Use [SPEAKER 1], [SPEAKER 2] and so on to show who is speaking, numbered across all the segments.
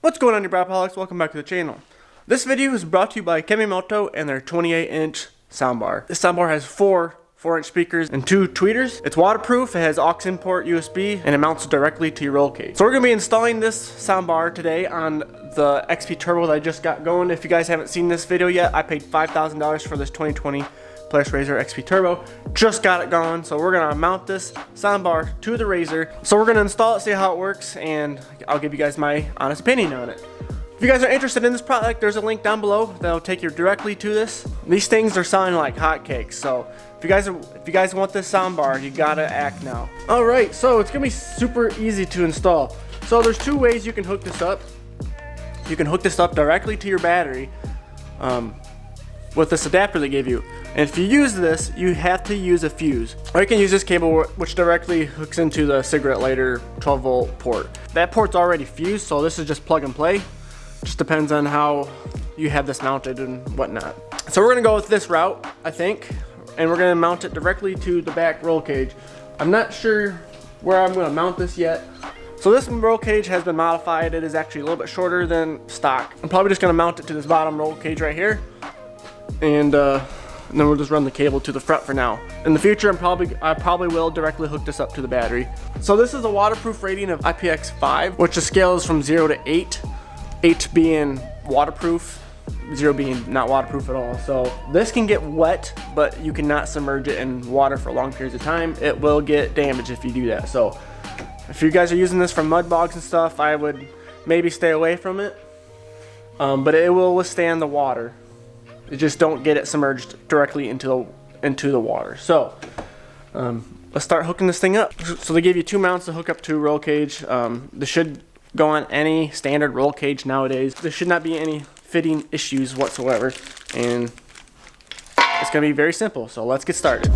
[SPEAKER 1] What's going on, you Brapaholics? Welcome back to the channel. This video is brought to you by Kemimoto and their 28-inch soundbar. This soundbar has four 4-inch speakers and 2 tweeters. It's waterproof, it has aux import USB, and it mounts directly to your roll cage. So we're going to be installing this soundbar today on the XP Turbo that I just got going. If you guys haven't seen this video yet, I paid $5,000 for this 2020 Polaris Razor XP Turbo. Just got it going, so we're gonna mount this soundbar to the Razor. So we're gonna install it, see how it works, and I'll give you guys my honest opinion on it. If you guys are interested in this product, there's a link down below that'll take you directly to this. These things are selling like hotcakes, so if you guys want this soundbar, you gotta act now. All right, so it's gonna be super easy to install. So there's 2 ways you can hook this up. You can hook this up directly to your battery with this adapter they gave you. And if you use this, you have to use a fuse. Or you can use this cable which directly hooks into the cigarette lighter 12-volt port. That port's already fused, so this is just plug and play. Just depends on how you have this mounted and whatnot. So we're gonna go with this route, I think, and we're gonna mount it directly to the back roll cage. I'm not sure where I'm gonna mount this yet. So this roll cage has been modified. It is actually a little bit shorter than stock. I'm probably just gonna mount it to this bottom roll cage right here. And then we'll just run the cable to the front for now. In the future, I probably will directly hook this up to the battery. So this is a waterproof rating of IPX5, which the scale is from 0 to 8. 8 being waterproof, 0 being not waterproof at all. So this can get wet, but you cannot submerge it in water for long periods of time. It will get damaged if you do that. So if you guys are using this for mud bogs and stuff, I would maybe stay away from it. But it will withstand the water. You just don't get it submerged directly into the water. So let's start hooking this thing up. So they give you 2 mounts to hook up to a roll cage. This should go on any standard roll cage nowadays. There should not be any fitting issues whatsoever, and it's gonna be very simple. So let's get started.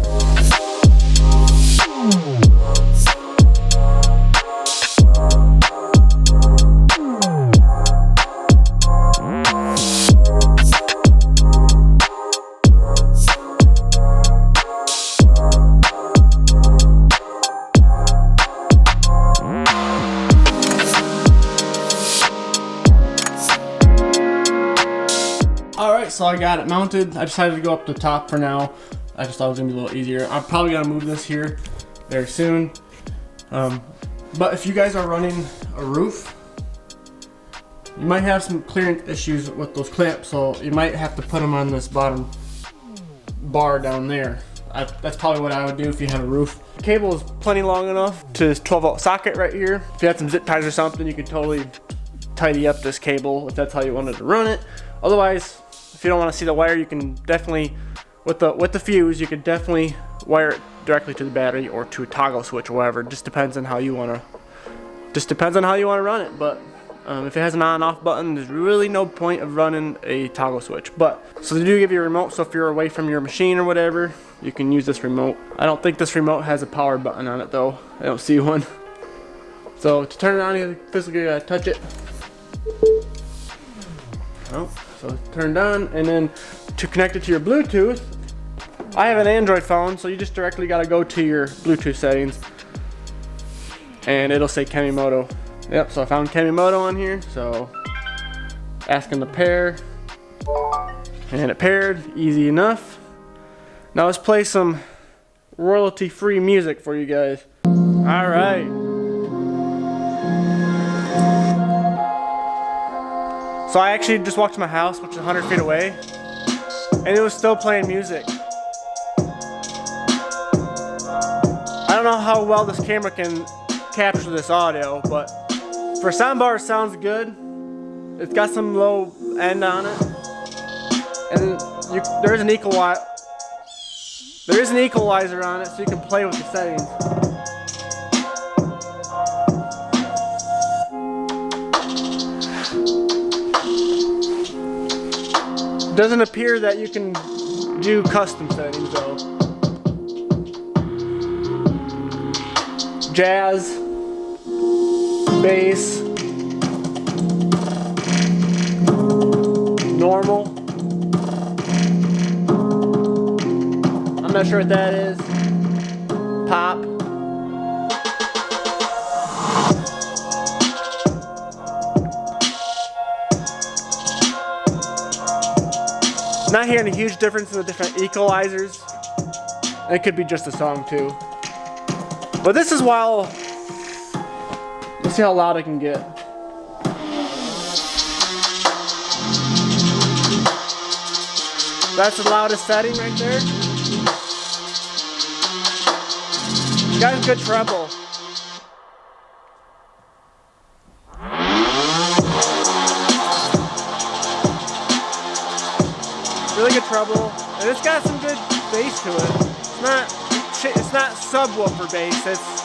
[SPEAKER 1] Alright, so I got it mounted. I decided to go up the top for now. I just thought it was gonna be a little easier. I'm probably gonna move this here very soon. But if you guys are running a roof, you might have some clearance issues with those clamps, so you might have to put them on this bottom bar down there. That's probably what I would do if you have a roof. The cable is plenty long enough to this 12-volt socket right here. If you had some zip ties or something, you could totally tidy up this cable if that's how you wanted to run it. Otherwise, if you don't want to see the wire, you can definitely, with the fuse, you could definitely wire it directly to the battery or to a toggle switch or whatever. Just depends on how you want to run it. But if it has an on-off button, there's really no point of running a toggle switch. But so they do give you a remote, so if you're away from your machine or whatever, you can use this remote. I don't think this remote has a power button on it though. I don't see one. So to turn it on, you physically gotta touch it. Oh. So it's turned on, and then to connect it to your Bluetooth, I have an Android phone, so you just directly gotta go to your Bluetooth settings and it'll say Kemimoto. Yep, so I found Kemimoto on here, so asking to pair, and it paired, easy enough. Now let's play some royalty-free music for you guys. All right. So I actually just walked to my house, which is 100 feet away, and it was still playing music. I don't know how well this camera can capture this audio, but for a soundbar it sounds good. It's got some low end on it, and there is an equalizer on it, so you can play with the settings. Doesn't appear that you can do custom settings though. Jazz, bass, normal. I'm not sure what that is. Pop. Not hearing a huge difference in the different equalizers. It could be just the song too. But this is while, let's see how loud I can get. That's the loudest setting right there. Got a good treble. Really good treble, and it's got some good bass to it. It's not subwoofer bass. It's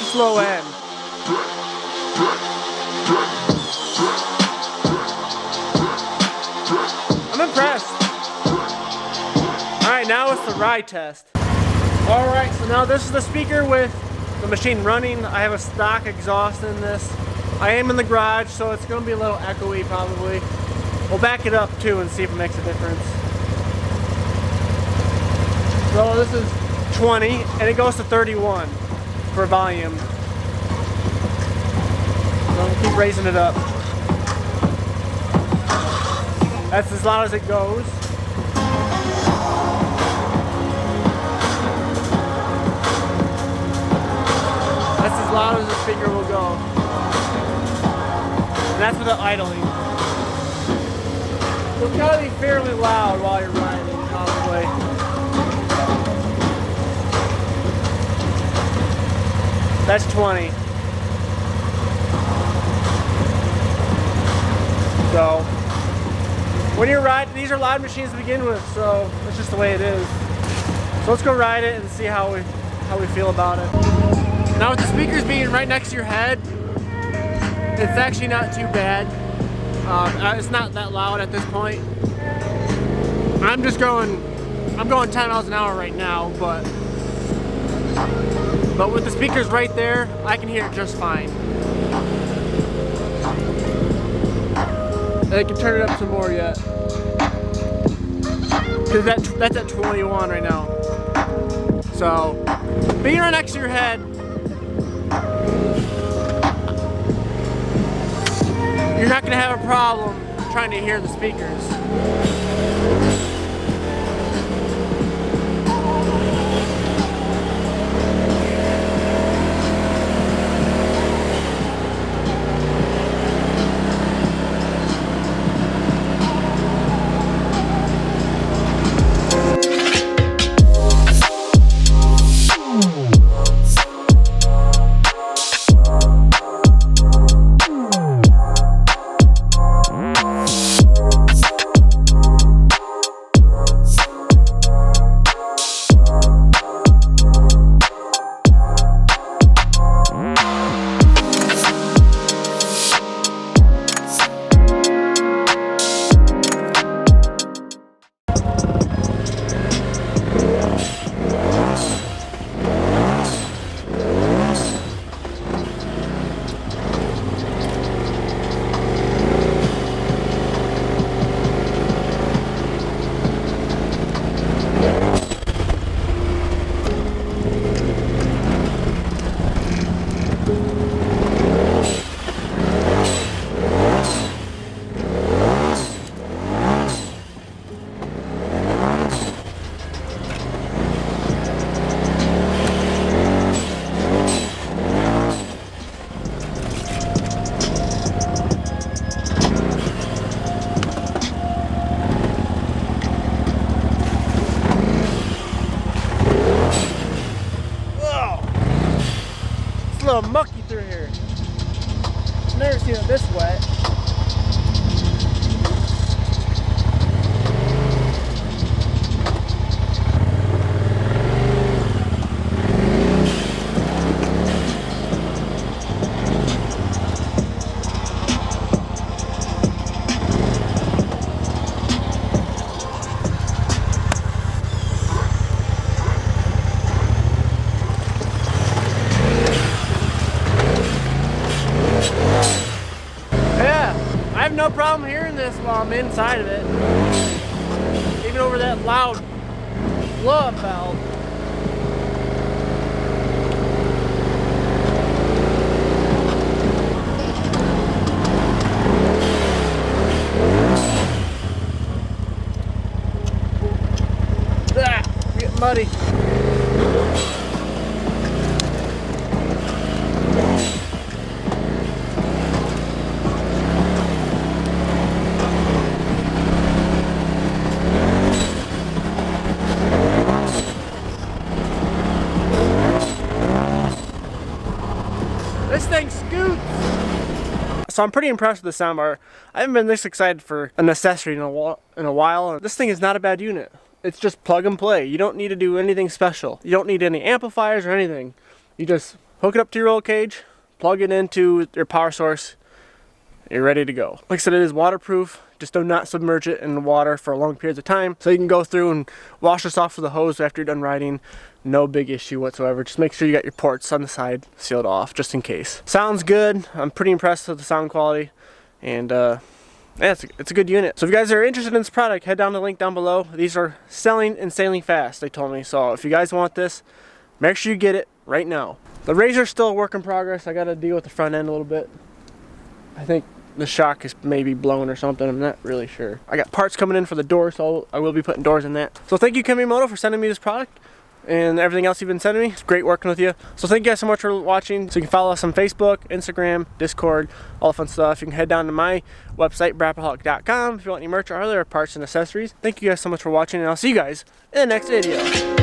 [SPEAKER 1] just low end. I'm impressed. All right, now it's the ride test. All right, so now this is the speaker with the machine running. I have a stock exhaust in this. I am in the garage, so it's going to be a little echoey probably. We'll back it up too and see if it makes a difference. So this is 20 and it goes to 31 for volume. So I'll keep raising it up. That's as loud as it goes. That's as loud as the speaker will go. And that's with the idling. So it's gotta be fairly loud while you're riding, probably. That's 20. So, when you're riding, these are loud machines to begin with, so that's just the way it is. So let's go ride it and see how we feel about it. Now with the speakers being right next to your head, it's actually not too bad. It's not that loud at this point. I'm going 10 miles an hour right now, but with the speakers right there, I can hear it just fine. And I can turn it up some more yet. Because that's at 21 right now. So, being right next to your head, you're not going to have a problem trying to hear the speakers. A little mucky through here. I've never seen it this wet. I have no problem hearing this while I'm inside of it. Even over that loud blow-up valve. So I'm pretty impressed with the soundbar. I haven't been this excited for an accessory in a while. This thing is not a bad unit. It's just plug and play. You don't need to do anything special. You don't need any amplifiers or anything. You just hook it up to your roll cage, plug it into your power source, you're ready to go. Like I said, it is waterproof. Just do not submerge it in the water for long periods of time. So you can go through and wash this off with a hose after you're done riding. No big issue whatsoever. Just make sure you got your ports on the side sealed off, just in case. Sounds good. I'm pretty impressed with the sound quality. And yeah, it's a good unit. So if you guys are interested in this product, head down to the link down below. These are selling insanely fast, they told me. So if you guys want this, make sure you get it right now. The Razor's still a work in progress. I got to deal with the front end a little bit. I think the shock is maybe blown or something. I'm not really sure. I got parts coming in for the door, so I will be putting doors in that. So thank you, Kemimoto, for sending me this product and everything else you've been sending me. It's great working with you. So thank you guys so much for watching. So you can follow us on Facebook, Instagram, Discord, all the fun stuff. You can head down to my website, brapaholic.com, if you want any merch or other parts and accessories. Thank you guys so much for watching, and I'll see you guys in the next video.